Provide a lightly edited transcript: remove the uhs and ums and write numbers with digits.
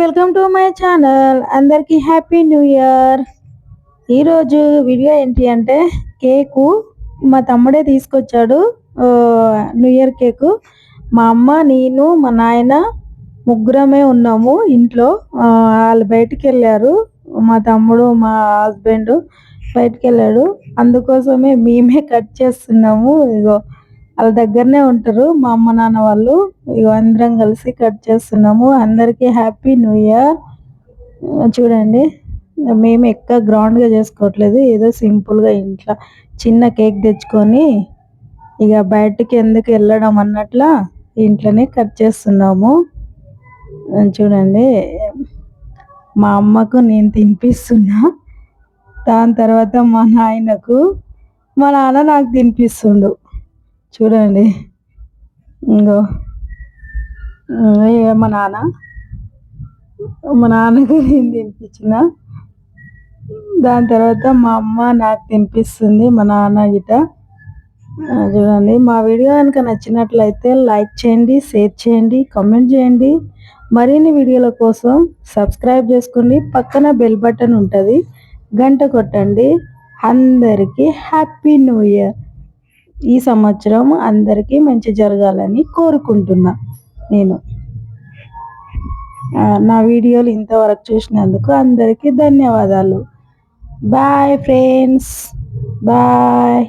Welcome to my channel. అందరికీ happy new year. ఈరోజు video ఏంటి అంటే కేకు మా తమ్ముడే తీసుకొచ్చాడు. న్యూ ఇయర్ కేకు మా అమ్మ, నేను, మా నాయన ముగ్గురమే ఉన్నాము ఇంట్లో. వాళ్ళు బయటికి వెళ్ళారు. మా తమ్ముడు, మా హస్బెండ్ బయటికి వెళ్ళాడు. అందుకోసమే మేమే కట్ చేస్తున్నాము. ఇగో వాళ్ళ దగ్గరనే ఉంటారు మా అమ్మ నాన్న వాళ్ళు. ఇగో అందరం కలిసి కట్ చేస్తున్నాము. అందరికీ హ్యాపీ న్యూ ఇయర్. చూడండి, మేము ఎక్కువ గ్రౌండ్గా చేసుకోవట్లేదు, ఏదో సింపుల్గా ఇంట్లో చిన్న కేక్ తెచ్చుకొని ఇక బయటికి ఎందుకు వెళ్ళడం అన్నట్లా ఇంట్లోనే కట్ చేస్తున్నాము. చూడండి, మా అమ్మకు నేను తినిపిస్తున్నా, దాని తర్వాత మా నాయనకు, మా నాన్న నాకు తినిపిస్తుండు. చూడండి, ఇంకో మా నాన్నకు నేను తినిపించిన, దాని తర్వాత మా అమ్మ నాకు తినిపిస్తుంది, మా నాన్న గిట. చూడండి, మా వీడియో కనుక నచ్చినట్లయితే లైక్ చేయండి, షేర్ చేయండి, కామెంట్ చేయండి. మరిన్ని వీడియోల కోసం సబ్స్క్రైబ్ చేసుకోండి. పక్కన బెల్ బటన్ ఉంటుంది, గంట కొట్టండి. అందరికీ హ్యాపీ న్యూ ఇయర్. ఈ సంవత్సరం అందరికీ మంచి జరగాలని కోరుకుంటున్నా. నేను నా వీడియోలు ఇంతవరకు చూసినందుకు అందరికీ ధన్యవాదాలు. Bye friends, bye.